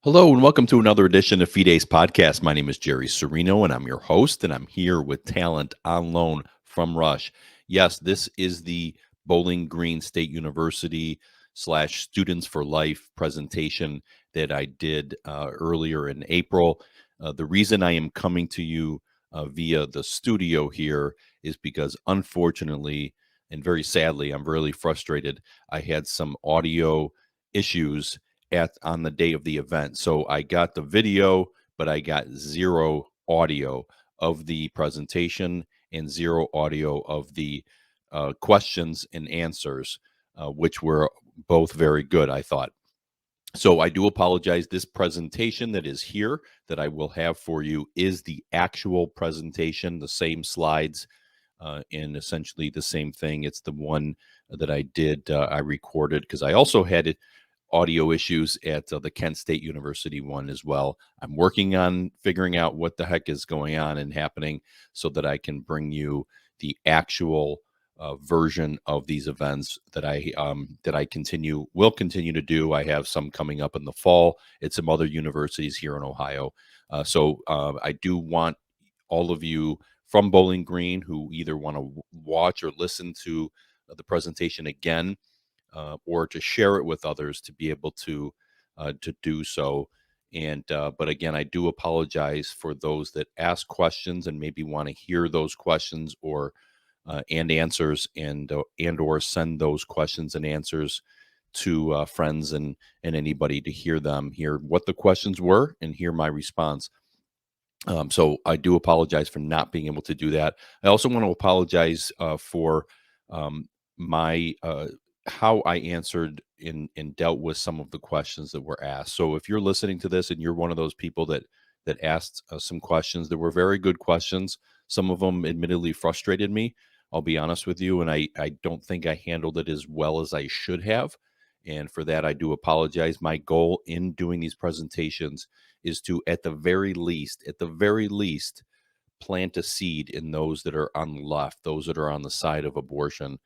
Hello and welcome to another edition of Fide's podcast. My name is Jerry Serino and I'm your host, and I'm here with talent on loan from Rush. Yes, this is the Bowling Green State University / Students for Life presentation that I did earlier in April. The reason I am coming to you via the studio here is because, unfortunately and very sadly, I'm really frustrated. I had some audio issues on the day of the event. So I got the video, but I got zero audio of the presentation and zero audio of the questions and answers, which were both very good, I thought. So I do apologize. This presentation that is here that I will have for you is the actual presentation, the same slides, and essentially the same thing. It's the one that I did, I recorded, because I also had audio issues at the Kent State University one as well. I'm working on figuring out what the heck is going on and happening so that I can bring you the actual version of these events that I will continue to do. I have some coming up in the fall at some other universities here in Ohio. So I do want all of you from Bowling Green who either want to watch or listen to the presentation again, or to share it with others, to be able to do so. And but again, I do apologize for those that ask questions and maybe want to hear those questions or and answers, and or send those questions and answers to friends and anybody to hear what the questions were and hear my response. So I do apologize for not being able to do that. I also want to apologize for my how I answered and dealt with some of the questions that were asked. So if you're listening to this and you're one of those people that asked some questions, that were very good questions. Some of them admittedly frustrated me, I'll be honest with you, and I don't think I handled it as well as I should have. And for that, I do apologize. My goal in doing these presentations is to, at the very least, plant a seed in those that are on the left, those that are on the side of abortion,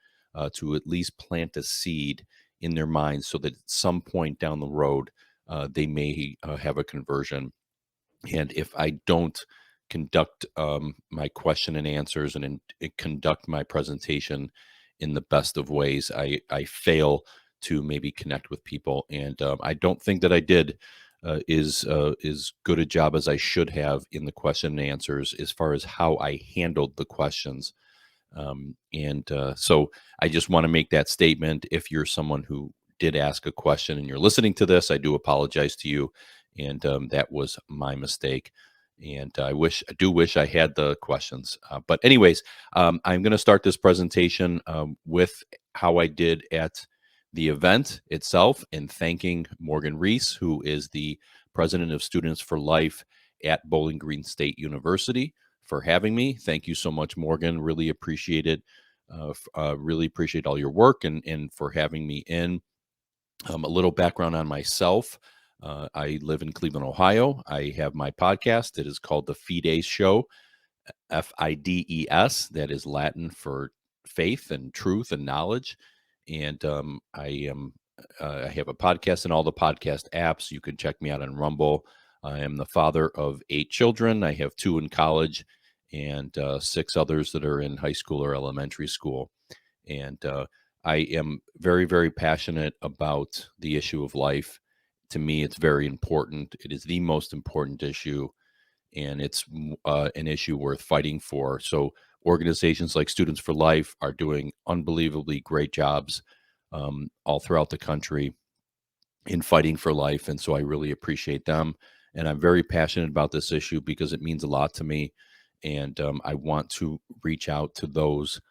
to at least plant a seed in their minds so that at some point down the road, they may have a conversion. And if I don't conduct my question and answers and conduct my presentation in the best of ways, I fail to maybe connect with people. And I don't think that I did is good a job as I should have in the question and answers as far as how I handled the questions. So I just want to make that statement. If you're someone who did ask a question and you're listening to this, I do apologize to you. And that was my mistake. And I do wish I had the questions. But anyways, I'm going to start this presentation with how I did at the event itself, and thanking Morgan Reese, who is the president of Students for Life at Bowling Green State University, for having me. Thank you so much, Morgan. Really appreciate it. Really appreciate all your work and for having me in. A little background on myself. I live in Cleveland, Ohio. I have my podcast. It is called The Fides Show, FIDES. That is Latin for faith and truth and knowledge. And I have a podcast in all the podcast apps. You can check me out on Rumble. I am the father of 8 children. I have 2 in college and 6 others that are in high school or elementary school. And I am very, very passionate about the issue of life. To me, it's very important. It is the most important issue, and it's an issue worth fighting for. So organizations like Students for Life are doing unbelievably great jobs all throughout the country in fighting for life. And so I really appreciate them. And I'm very passionate about this issue because it means a lot to me. And I want to reach out to those,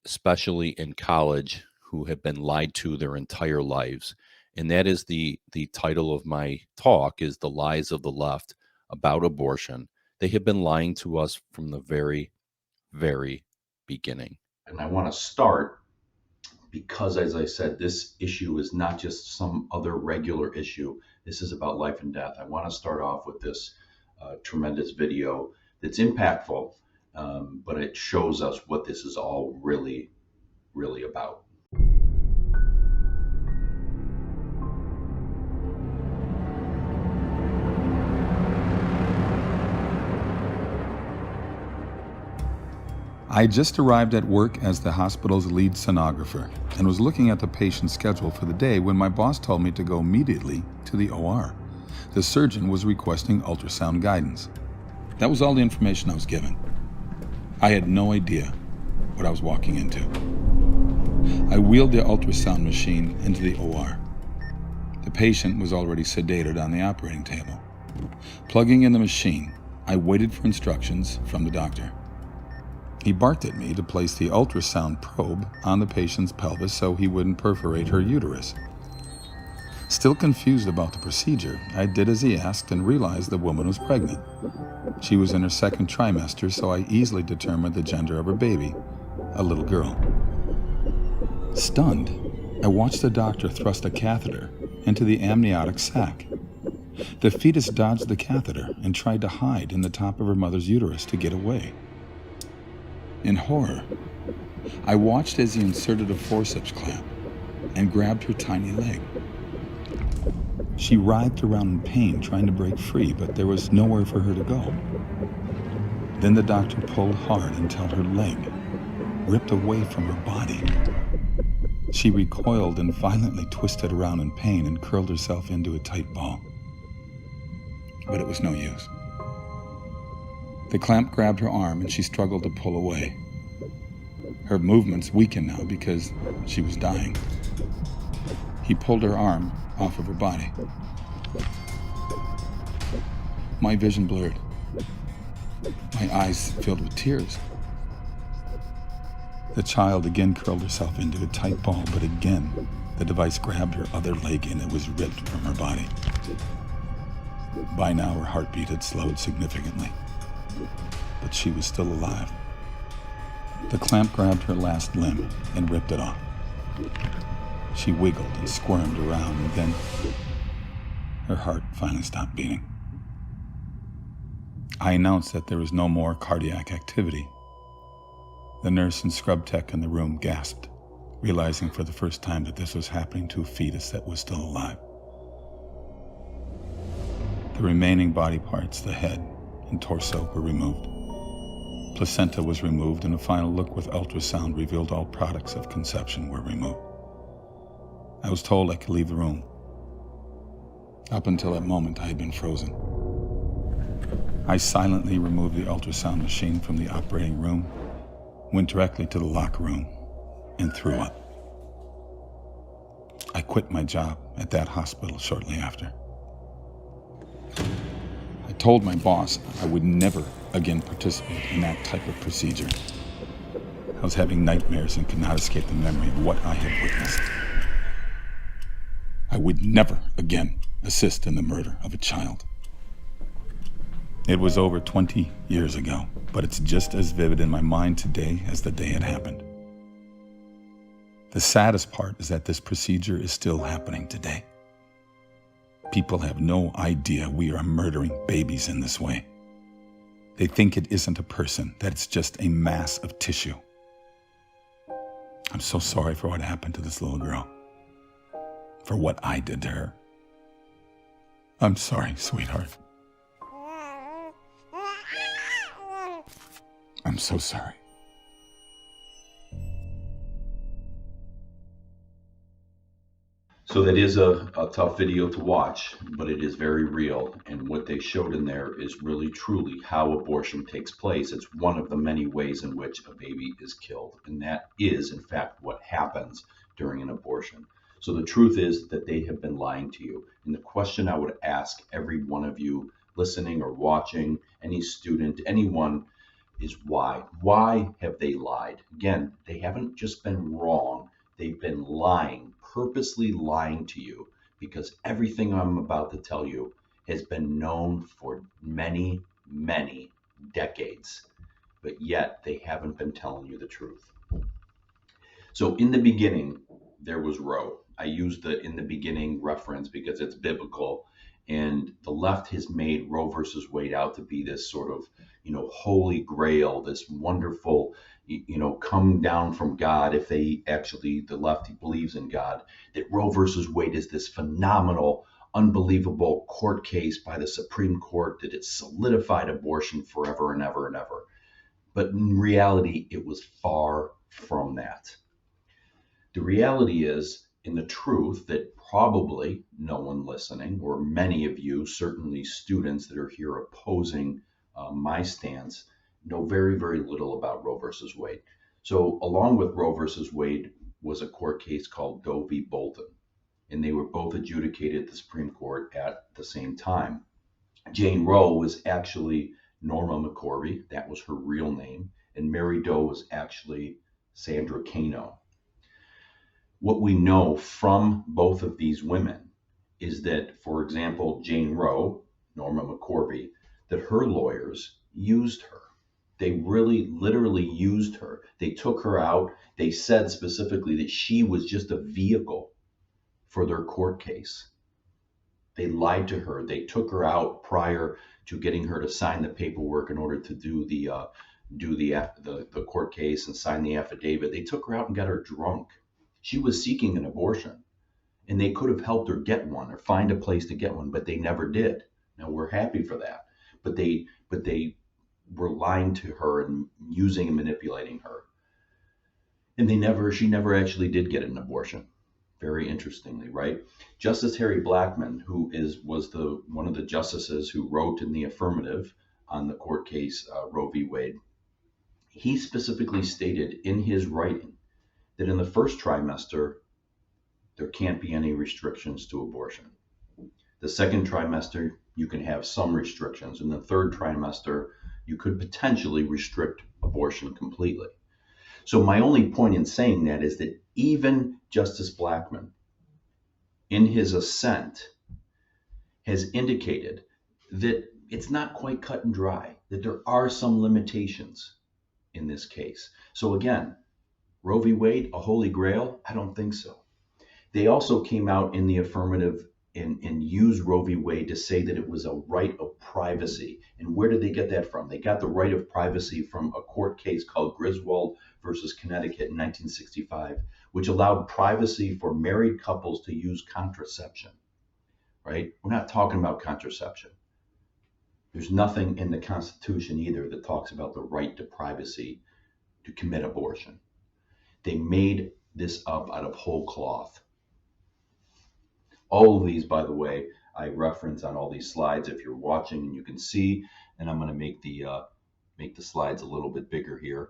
especially in college, who have been lied to their entire lives. And that is the title of my talk, is The Lies of the Left about abortion. They have been lying to us from the very, very beginning. And I want to start because, as I said, this issue is not just some other regular issue. This is about life and death. I want to start off with this tremendous video that's impactful, but it shows us what this is all really, really about. I had just arrived at work as the hospital's lead sonographer and was looking at the patient's schedule for the day when my boss told me to go immediately to the OR. The surgeon was requesting ultrasound guidance. That was all the information I was given. I had no idea what I was walking into. I wheeled the ultrasound machine into the OR. The patient was already sedated on the operating table. Plugging in the machine, I waited for instructions from the doctor. He barked at me to place the ultrasound probe on the patient's pelvis so he wouldn't perforate her uterus. Still confused about the procedure, I did as he asked and realized the woman was pregnant. She was in her second trimester, so I easily determined the gender of her baby, a little girl. Stunned, I watched the doctor thrust a catheter into the amniotic sac. The fetus dodged the catheter and tried to hide in the top of her mother's uterus to get away. In horror, I watched as he inserted a forceps clamp and grabbed her tiny leg. She writhed around in pain, trying to break free, but there was nowhere for her to go. Then the doctor pulled hard until her leg ripped away from her body. She recoiled and violently twisted around in pain and curled herself into a tight ball. But it was no use. The clamp grabbed her arm and she struggled to pull away. Her movements weakened now because she was dying. He pulled her arm off of her body. My vision blurred. My eyes filled with tears. The child again curled herself into a tight ball, but again, the device grabbed her other leg and it was ripped from her body. By now, her heartbeat had slowed significantly, but she was still alive. The clamp grabbed her last limb and ripped it off. She wiggled and squirmed around, and then her heart finally stopped beating. I announced that there was no more cardiac activity. The nurse and scrub tech in the room gasped, realizing for the first time that this was happening to a fetus that was still alive. The remaining body parts, the head and torso, were removed. Placenta was removed, and a final look with ultrasound revealed all products of conception were removed. I was told I could leave the room. Up until that moment, I had been frozen. I silently removed the ultrasound machine from the operating room, went directly to the locker room, and threw up. I quit my job at that hospital shortly after. I told my boss I would never again participate in that type of procedure. I was having nightmares and could not escape the memory of what I had witnessed. I would never again assist in the murder of a child. It was over 20 years ago, but it's just as vivid in my mind today as the day it happened. The saddest part is that this procedure is still happening today. People have no idea we are murdering babies in this way. They think it isn't a person, that it's just a mass of tissue. I'm so sorry for what happened to this little girl, for what I did to her. I'm sorry, sweetheart. I'm so sorry. So that is a tough video to watch, but it is very real. And what they showed in there is really truly how abortion takes place. It's one of the many ways in which a baby is killed. And that is, in fact, what happens during an abortion. So the truth is that they have been lying to you. And the question I would ask every one of you listening or watching, any student, anyone, is why? Why have they lied? Again, they haven't just been wrong. They've been lying, purposely lying to you, because everything I'm about to tell you has been known for many, many decades, but yet they haven't been telling you the truth. So in the beginning, there was Roe. I use the in the beginning reference because it's biblical, and the left has made Roe versus Wade out to be this sort of, holy grail, this wonderful, come down from God. If they actually, the left believes in God, that Roe versus Wade is this phenomenal, unbelievable court case by the Supreme Court, that it solidified abortion forever and ever and ever. But in reality, it was far from that. The reality is, in the truth, that probably no one listening, or many of you, certainly students that are here opposing my stance, know very, very little about Roe versus Wade. So, along with Roe versus Wade was a court case called Doe v. Bolton, and they were both adjudicated at the Supreme Court at the same time. Jane Roe was actually Norma McCorvey, that was her real name, and Mary Doe was actually Sandra Cano. What we know from both of these women is that, for example, Jane Roe, Norma McCorvey, that her lawyers used her. They really literally used her. They took her out. They said specifically that she was just a vehicle for their court case. They lied to her. They took her out prior to getting her to sign the paperwork in order to do the court case and sign the affidavit. They took her out and got her drunk. She was seeking an abortion, and they could have helped her get one or find a place to get one, but they never did. Now, we're happy for that, but they were lying to her and using and manipulating her, and she never actually did get an abortion. Very interestingly, right? Justice Harry Blackmun, who was one of the justices who wrote in the affirmative on the court case Roe v. Wade, he specifically stated in his writing that in the first trimester, there can't be any restrictions to abortion. The second trimester, you can have some restrictions. In the third trimester, you could potentially restrict abortion completely. So my only point in saying that is that even Justice Blackmun, in his assent, has indicated that it's not quite cut and dry, that there are some limitations in this case. So again, Roe v. Wade, a holy grail? I don't think so. They also came out in the affirmative and used Roe v. Wade to say that it was a right of privacy. And where did they get that from? They got the right of privacy from a court case called Griswold versus Connecticut in 1965, which allowed privacy for married couples to use contraception, right? We're not talking about contraception. There's nothing in the Constitution either that talks about the right to privacy to commit abortion. They made this up out of whole cloth. All of these, by the way, I reference on all these slides if you're watching, and you can see, and I'm going to make the slides a little bit bigger here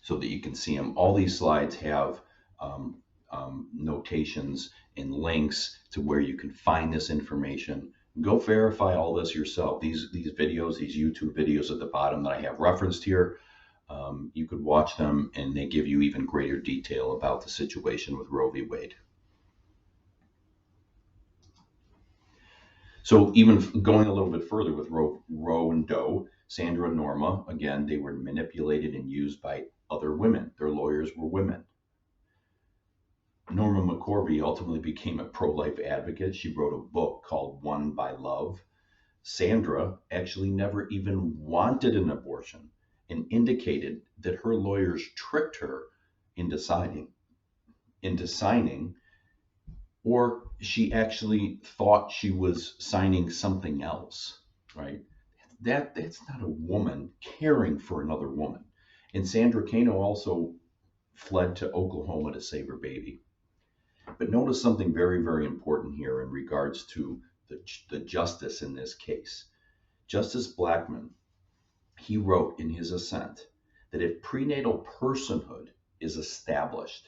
so that you can see them. All these slides have notations and links to where you can find this information. Go verify all this yourself. These videos, these YouTube videos at the bottom that I have referenced here, you could watch them, and they give you even greater detail about the situation with Roe v. Wade. So even going a little bit further with Roe and Doe, Sandra and Norma, again, they were manipulated and used by other women. Their lawyers were women. Norma McCorvey ultimately became a pro-life advocate. She wrote a book called Won by Love. Sandra actually never even wanted an abortion and indicated that her lawyers tricked her into signing, or she actually thought she was signing something else, right? That's not a woman caring for another woman. And Sandra Cano also fled to Oklahoma to save her baby. But notice something very, very important here in regards to the justice in this case. Justice Blackmun, he wrote in his assent that if prenatal personhood is established,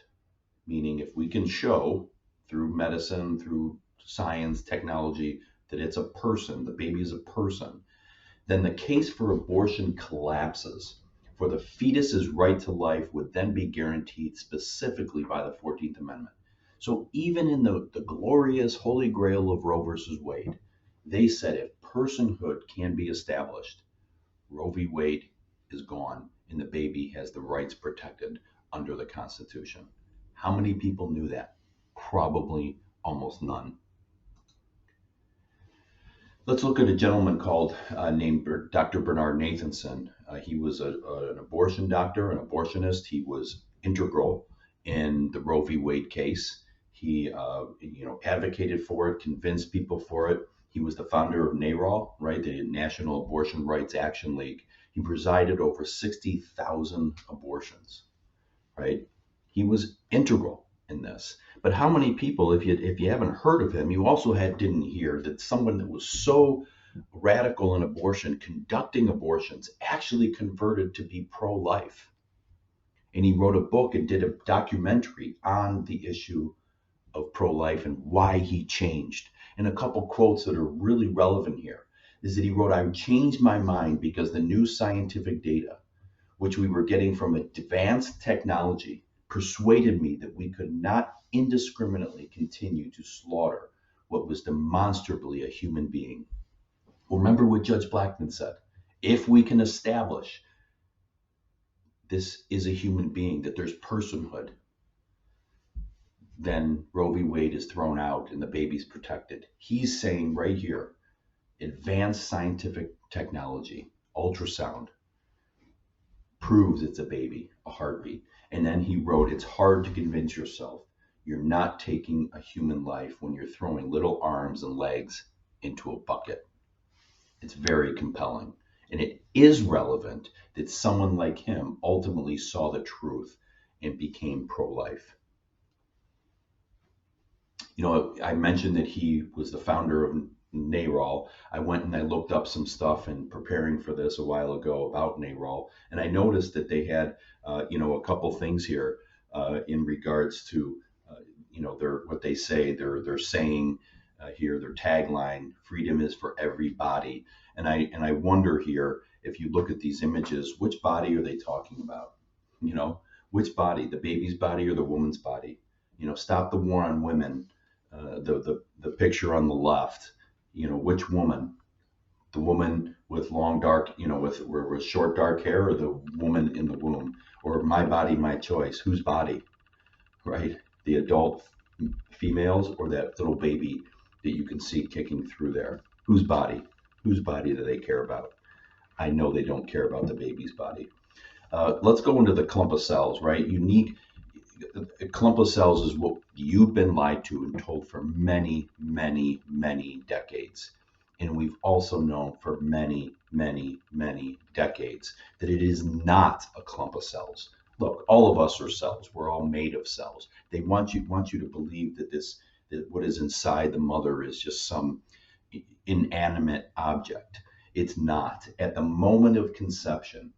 meaning if we can show through medicine, through science, technology, that it's a person, the baby is a person, then the case for abortion collapses. For the fetus's right to life would then be guaranteed specifically by the 14th Amendment. So even in the glorious holy grail of Roe versus Wade, they said if personhood can be established, Roe v. Wade is gone and the baby has the rights protected under the Constitution. How many people knew that? Probably almost none. Let's look at a gentleman named Dr. Bernard Nathanson. He was an abortion doctor, an abortionist. He was integral in the Roe v. Wade case. He advocated for it, convinced people for it. He was the founder of NARAL, right, the National Abortion Rights Action League. He presided over 60,000 abortions, right? He was integral in this. But how many people, if you haven't heard of him, you also didn't hear that someone that was so radical in abortion, conducting abortions, actually converted to be pro-life. And he wrote a book and did a documentary on the issue of pro-life and why he changed. And a couple quotes that are really relevant here is that he wrote, "I changed my mind because the new scientific data, which we were getting from advanced technology, persuaded me that we could not indiscriminately continue to slaughter what was demonstrably a human being." Well, remember what Judge Blackmun said. If we can establish this is a human being, that there's personhood, then Roe v. Wade is thrown out and the baby's protected. He's saying right here, advanced scientific technology, ultrasound, proves it's a baby, a heartbeat. And then he wrote, it's hard to convince yourself you're not taking a human life when you're throwing little arms and legs into a bucket. It's very compelling. And it is relevant that someone like him ultimately saw the truth and became pro-life. You know, I mentioned that he was the founder of NARAL. I went and I looked up some stuff in preparing for this a while ago about NARAL, and I noticed that they had, a couple things here in regards to, what they say. They're saying here, their tagline: "Freedom is for everybody." And I wonder here, if you look at these images, which body are they talking about? Which body? The baby's body or the woman's body? Stop the war on women. The picture on the left, which woman? The woman with long dark, with short dark hair, or the woman in the womb? Or my body, my choice? Whose body, right? The adult females or that little baby that you can see kicking through there? Whose body? Whose body do they care about? I know they don't care about the baby's body. Let's go into the clump of cells, right? A clump of cells is what you've been lied to and told for many, many, many decades. And we've also known for many, many, many decades that it is not a clump of cells. Look, all of us are cells. We're all made of cells. They want you to believe that what is inside the mother is just some inanimate object. It's not. At the moment of conception,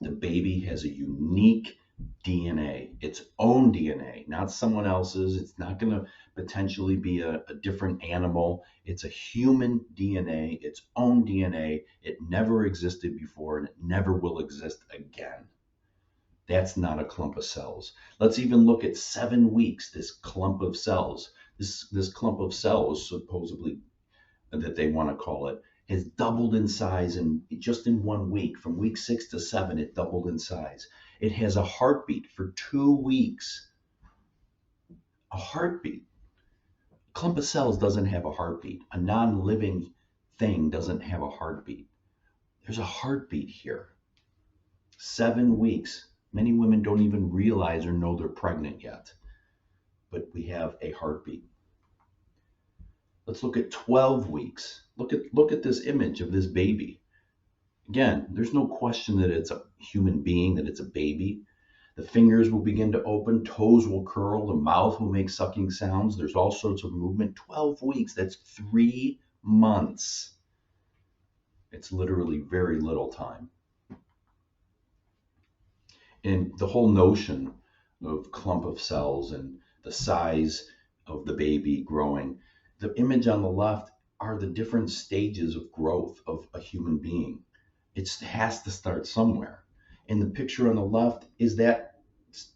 the baby has a unique DNA, its own DNA, not someone else's. It's not going to potentially be a different animal. It's a human DNA, its own DNA. It never existed before and it never will exist again. That's not a clump of cells. Let's even look at 7 weeks, this clump of cells. This clump of cells, supposedly, that they want to call it, has doubled in size just in 1 week. From week 6 to 7, it doubled in size. It has a heartbeat for 2 weeks. A heartbeat. A clump of cells doesn't have a heartbeat. A non-living thing doesn't have a heartbeat. There's a heartbeat here. 7 weeks. Many women don't even realize or know they're pregnant yet. But we have a heartbeat. Let's look at 12 weeks. Look at this image of this baby. Again, there's no question that it's a human being, that it's a baby. The fingers will begin to open, toes will curl, the mouth will make sucking sounds. There's all sorts of movement. 12 weeks, that's 3 months. It's literally very little time. And the whole notion of clump of cells and the size of the baby growing, the image on the left are the different stages of growth of a human being. It has to start somewhere. And the picture on the left is that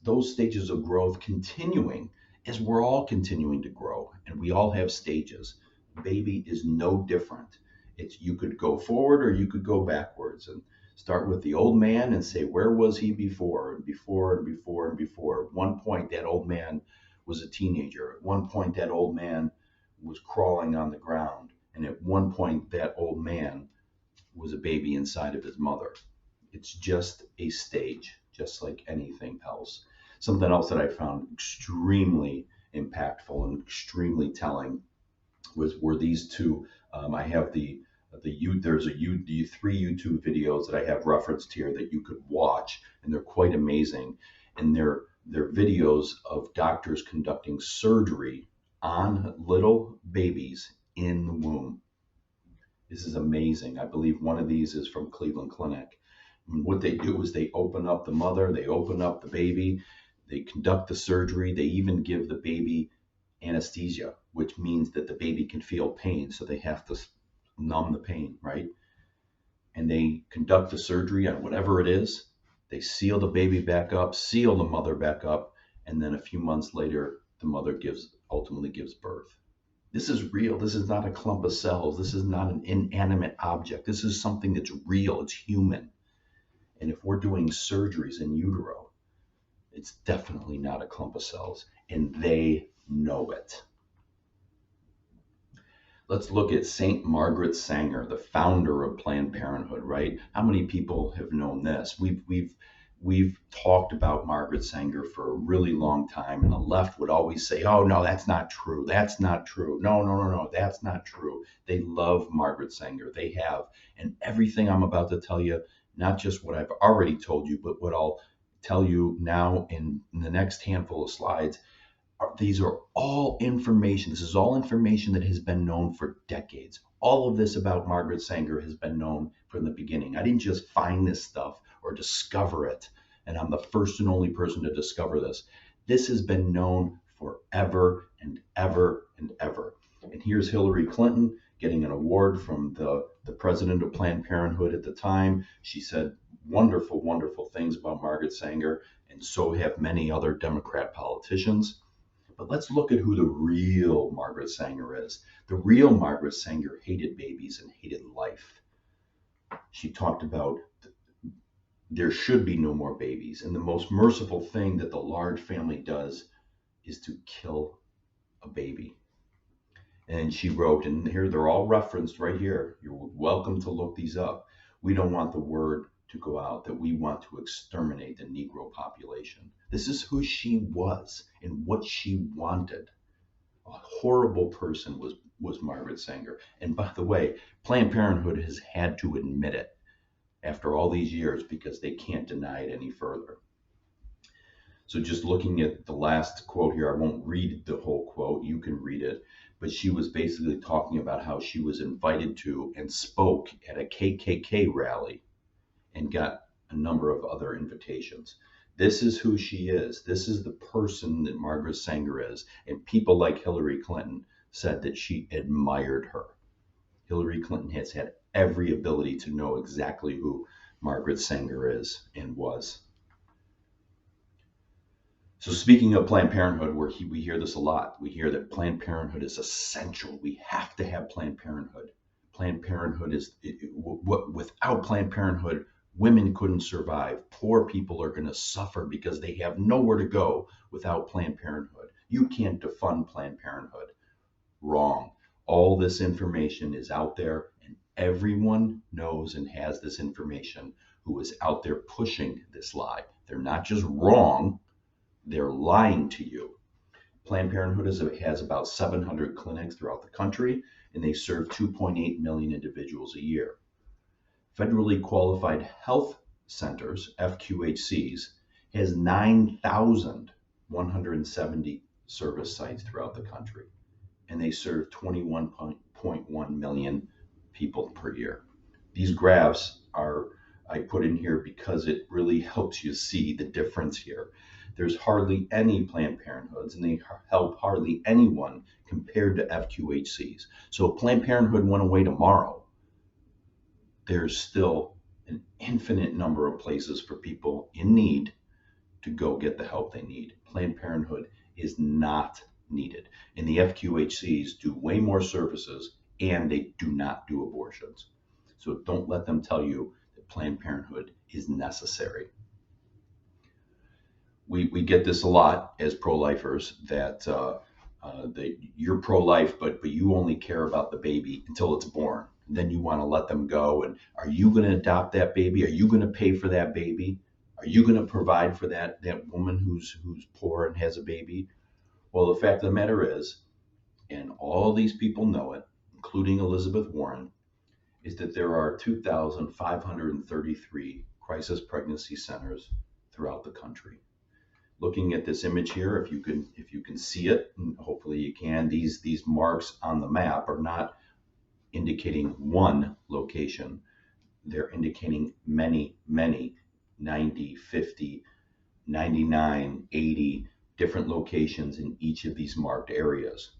those stages of growth continuing as we're all continuing to grow, and we all have stages. Baby is no different. You could go forward or you could go backwards and start with the old man and say, where was he before and before and before and before? At one point, that old man was a teenager. At one point, that old man was crawling on the ground. And at one point, that old man was a baby inside of his mother. It's just a stage, just like anything else. Something else that I found extremely impactful and extremely telling were these two. I have there's the 3 YouTube videos that I have referenced here that you could watch, and they're quite amazing. And they're videos of doctors conducting surgery on little babies in the womb. This is amazing. I believe one of these is from Cleveland Clinic. And what they do is they open up the mother, they open up the baby, they conduct the surgery, they even give the baby anesthesia, which means that the baby can feel pain. So they have to numb the pain, right? And they conduct the surgery on whatever it is. They seal the baby back up, seal the mother back up, and then a few months later, the mother ultimately gives birth. This is real. This is not a clump of cells. This is not an inanimate object. This is something that's real. It's human. And if we're doing surgeries in utero, it's definitely not a clump of cells, and they know it. Let's look at St. Margaret Sanger, the founder of Planned Parenthood, right? How many people have known this? We've talked about Margaret Sanger for a really long time, and the left would always say, "Oh no, that's not true. That's not true. No, that's not true." They love Margaret Sanger. They have, and everything I'm about to tell you, not just what I've already told you, but what I'll tell you now in the next handful of slides. These are all information. This is all information that has been known for decades. All of this about Margaret Sanger has been known from the beginning. I didn't just find this stuff or discover it, and I'm the first and only person to discover this. This has been known forever and ever and ever. And here's Hillary Clinton getting an award from the president of Planned Parenthood at the time. She said wonderful, wonderful things about Margaret Sanger, and so have many other Democrat politicians. But let's look at who the real Margaret Sanger is. The real Margaret Sanger hated babies and hated life. She talked about there should be no more babies. And the most merciful thing that the large family does is to kill a baby. And she wrote, and here they're all referenced right here. You're welcome to look these up. We don't want the word to go out that we want to exterminate the Negro population. This is who she was and what she wanted. A horrible person was Margaret Sanger. And by the way, Planned Parenthood has had to admit it after all these years because they can't deny it any further. So just looking at the last quote here, I won't read the whole quote, you can read it, but she was basically talking about how she was invited to and spoke at a KKK rally and got a number of other invitations. This is who she is. This is the person that Margaret Sanger is. And people like Hillary Clinton said that she admired her. Hillary Clinton has had every ability to know exactly who Margaret Sanger is and was. So speaking of Planned Parenthood, we hear this a lot. We hear that Planned Parenthood is essential. We have to have Planned Parenthood. Planned Parenthood without Planned Parenthood, women couldn't survive. Poor people are going to suffer because they have nowhere to go without Planned Parenthood. You can't defund Planned Parenthood. Wrong. All this information is out there, and everyone knows and has this information who is out there pushing this lie. They're not just wrong, they're lying to you. Planned Parenthood has about 700 clinics throughout the country, and they serve 2.8 million individuals a year. Federally Qualified Health Centers, FQHCs, has 9,170 service sites throughout the country, and they serve 21.1 million people per year. These graphs I put in here because it really helps you see the difference here. There's hardly any Planned Parenthoods, and they help hardly anyone compared to FQHCs. So if Planned Parenthood went away tomorrow, there's still an infinite number of places for people in need to go get the help they need. Planned Parenthood is not needed. And the FQHCs do way more services, and they do not do abortions. So don't let them tell you that Planned Parenthood is necessary. We get this a lot as pro-lifers, that you're pro-life, but you only care about the baby until it's born. Then you want to let them go. And are you going to adopt that baby? Are you going to pay for that baby? Are you going to provide for that woman who's poor and has a baby? Well, the fact of the matter is, and all these people know it, including Elizabeth Warren, is that there are 2,533 crisis pregnancy centers throughout the country. Looking at this image here, if you can see it, and hopefully you can, these marks on the map are not indicating one location. They're indicating many, 90, 50, 99, 80 different locations in each of these marked areas.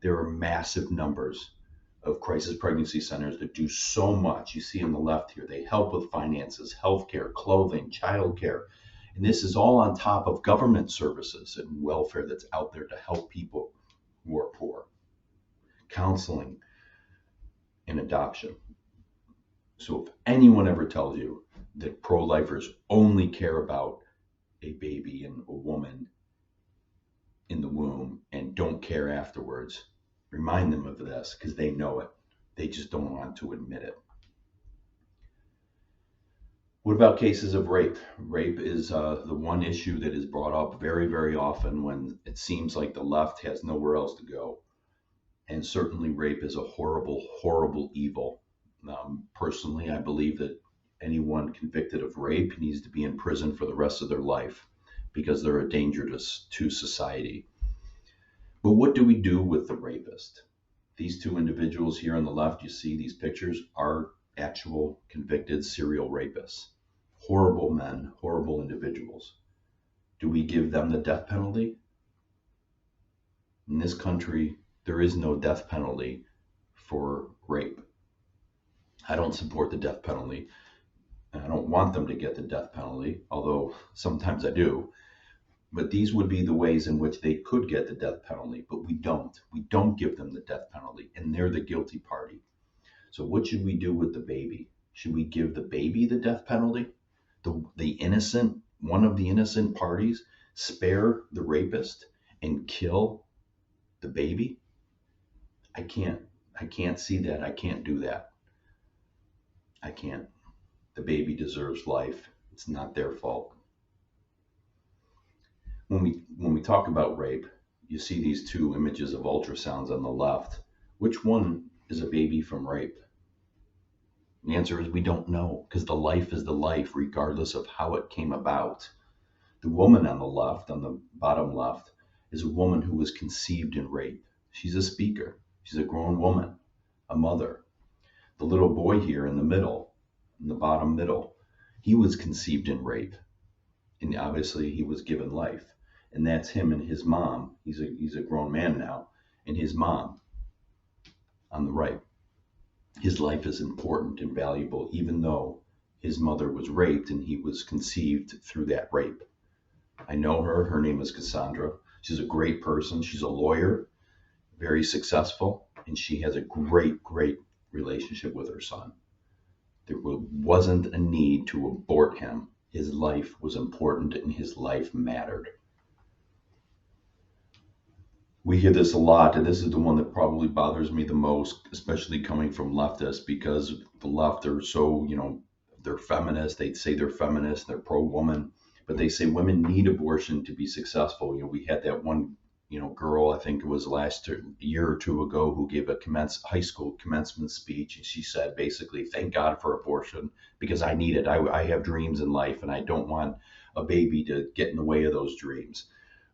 There are massive numbers of crisis pregnancy centers that do so much. You see on the left here, they help with finances, healthcare, clothing, childcare. And this is all on top of government services and welfare that's out there to help people who are poor, counseling, and adoption. So if anyone ever tells you that pro-lifers only care about a baby and a woman in the womb and don't care afterwards, remind them of this, because they know it. They just don't want to admit it. What about cases of rape? Rape is the one issue that is brought up very, very often when it seems like the left has nowhere else to go. And certainly rape is a horrible, horrible evil. Personally, I believe that anyone convicted of rape needs to be in prison for the rest of their life because they're a danger to society. But what do we do with the rapist? These two individuals here on the left, you see these pictures, are actual convicted serial rapists. Horrible men, horrible individuals. Do we give them the death penalty? In this country, there is no death penalty for rape. I don't support the death penalty. And I don't want them to get the death penalty, although sometimes I do. But these would be the ways in which they could get the death penalty, but we don't. We don't give them the death penalty, and they're the guilty party. So what should we do with the baby? Should we give the baby the death penalty? The innocent, one of the innocent parties, spare the rapist and kill the baby? I can't see that. I can't do that. I can't. The baby deserves life. It's not their fault. When we talk about rape, you see these two images of ultrasounds on the left. Which one is a baby from rape? The answer is we don't know, because the life is the life, regardless of how it came about. The woman on the left, on the bottom left, is a woman who was conceived in rape. She's a speaker. She's a grown woman, a mother. The little boy here in the middle, in the bottom middle, he was conceived in rape. And obviously he was given life. And that's him and his mom. He's a grown man now. And his mom on the right. His life is important and valuable, even though his mother was raped and he was conceived through that rape. I know her. Her name is Cassandra. She's a great person. She's a lawyer, very successful, and she has a great, great relationship with her son. There wasn't a need to abort him. His life was important and his life mattered. We hear this a lot, and this is the one that probably bothers me the most, especially coming from leftists, because the left are so, they're feminists. They say they're feminists, they're pro-woman, but they say women need abortion to be successful. We had that one, girl, I think it was last year or two ago, who gave a high school commencement speech, and she said basically, thank God for abortion because I need it. I have dreams in life, and I don't want a baby to get in the way of those dreams.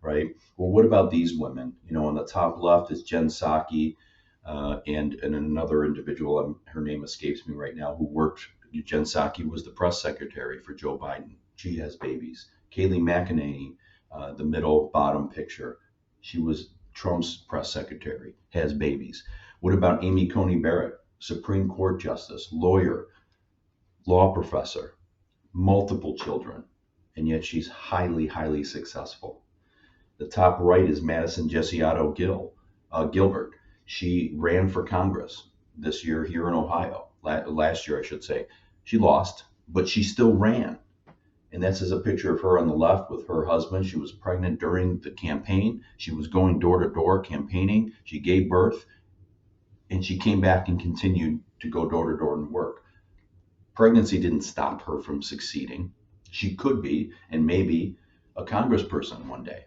Right? Well, what about these women? On the top left is Jen Psaki and another individual, her name escapes me right now, who worked. Jen Psaki was the press secretary for Joe Biden. She has babies. Kayleigh McEnany, the middle bottom picture, she was Trump's press secretary, has babies. What about Amy Coney Barrett, Supreme Court justice, lawyer, law professor, multiple children, and yet she's highly, highly successful. The top right is Madison Jessiato Gilbert. She ran for Congress this year here in Ohio. Last year, I should say. She lost, but she still ran. And this is a picture of her on the left with her husband. She was pregnant during the campaign. She was going door to door campaigning. She gave birth, and she came back and continued to go door to door and work. Pregnancy didn't stop her from succeeding. She could be, and maybe, a congressperson one day.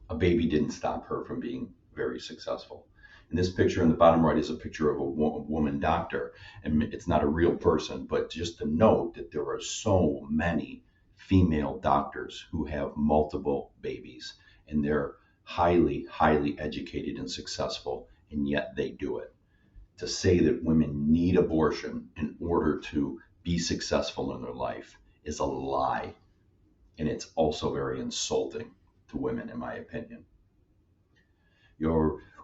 A baby didn't stop her from being very successful. And this picture in the bottom right is a picture of a woman doctor, and it's not a real person, but just to note that there are so many female doctors who have multiple babies, and they're highly, highly educated and successful, and yet they do it. To say that women need abortion in order to be successful in their life is a lie. And it's also very insulting to women, in my opinion.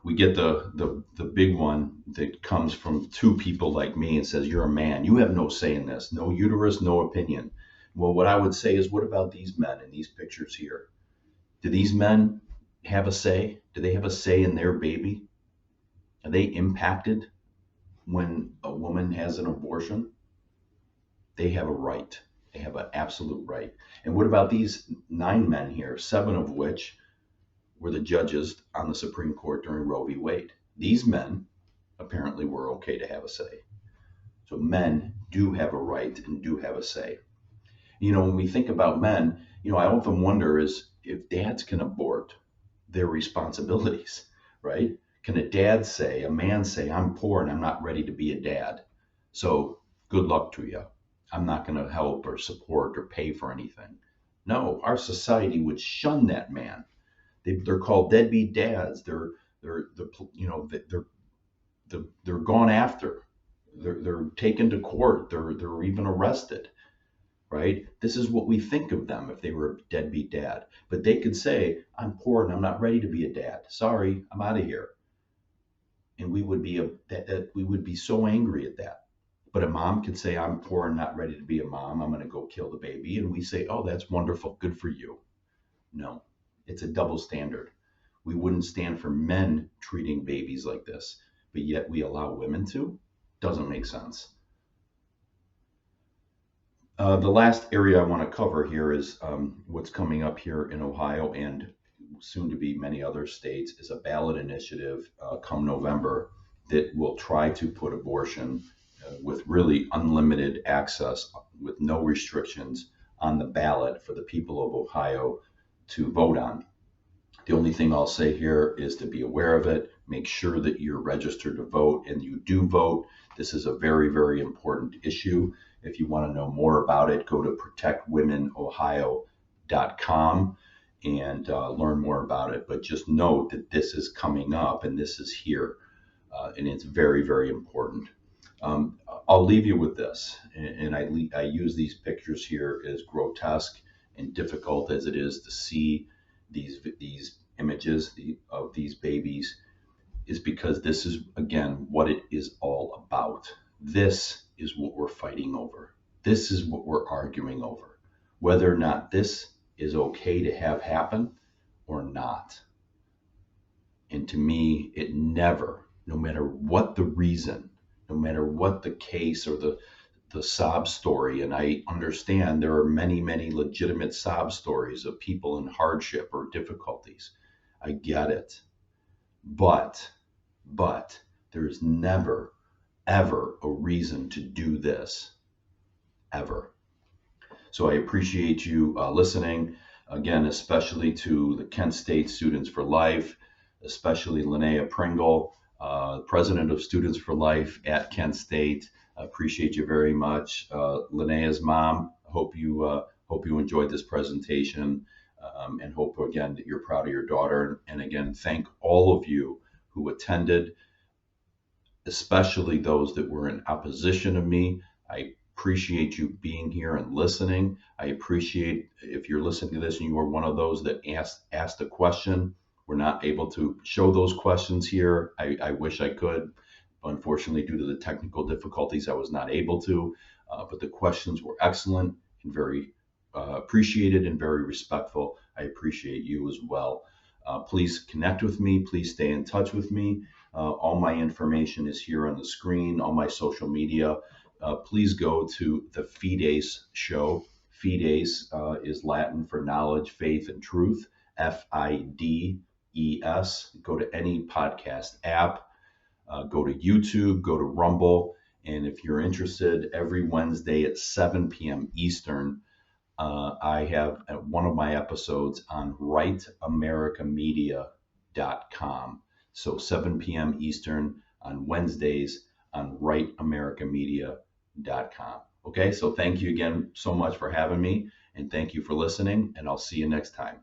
We get the big one that comes from two people like me and says, you're a man. You have no say in this. No uterus, no opinion. Well, what I would say is, what about these men in these pictures here? Do these men have a say? Do they have a say in their baby? Are they impacted when a woman has an abortion? They have a right. They have an absolute right. And what about these 9 men here, 7 of which were the judges on the Supreme Court during Roe v. Wade? These men apparently were okay to have a say. So men do have a right and do have a say. When we think about men, I often wonder is if dads can abort their responsibilities, right? Can a man say, I'm poor and I'm not ready to be a dad, so good luck to you. I'm not going to help or support or pay for anything. No, our society would shun that man. They're called deadbeat dads. They're gone after. They're taken to court. They're even arrested, right? This is what we think of them if they were a deadbeat dad. But they could say, I'm poor and I'm not ready to be a dad. Sorry, I'm out of here. And we would be so angry at that. But a mom could say, I'm poor and not ready to be a mom. I'm going to go kill the baby. And we say, oh, that's wonderful. Good for you. No, it's a double standard. We wouldn't stand for men treating babies like this, but yet we allow women to? Doesn't make sense. The last area I want to cover here is what's coming up here in Ohio and soon to be many other states is a ballot initiative come November that will try to put abortion with really unlimited access with no restrictions on the ballot for the people of Ohio to vote on. The only thing I'll say here is to be aware of it. Make sure that you're registered to vote and you do vote. This is a very, very important issue. If you want to know more about it, go to protectwomenohio.com and learn more about it. But just note that this is coming up and this is here. And it's very, very important. I'll leave you with this. And I use these pictures here as grotesque and difficult as it is to see these images of these babies, is because this is, again, what it is all about. This is what we're fighting over. This is what we're arguing over, whether or not this is okay to have happen or not. And to me, it never, no matter what the reason, no matter what the case or the sob story, and I understand there are many, many legitimate sob stories of people in hardship or difficulties. I get it. But there is never, ever a reason to do this, ever. So I appreciate you listening, again, especially to the Kent State Students for Life, especially Linnea Pringle, president of Students for Life at Kent State. I appreciate you very much. Linnea's mom, hope you enjoyed this presentation, and hope, again, that you're proud of your daughter. And again, thank all of you who attended, especially those that were in opposition of me. I appreciate you being here and listening. I appreciate if you're listening to this and you are one of those that asked a question. We're not able to show those questions here. I wish I could. Unfortunately, due to the technical difficulties, I was not able to. But the questions were excellent and very appreciated and very respectful. I appreciate you as well. Please connect with me. Please stay in touch with me. All my information is here on the screen, all my social media. Please go to the Fides show. Fides is Latin for knowledge, faith, and truth. FIDES. Go to any podcast app. Go to YouTube. Go to Rumble. And if you're interested, every Wednesday at 7 p.m. Eastern, I have one of my episodes on rightamericamedia.com. So 7 p.m. Eastern on Wednesdays on rightamericamedia.com. Okay, so thank you again so much for having me, and thank you for listening, and I'll see you next time.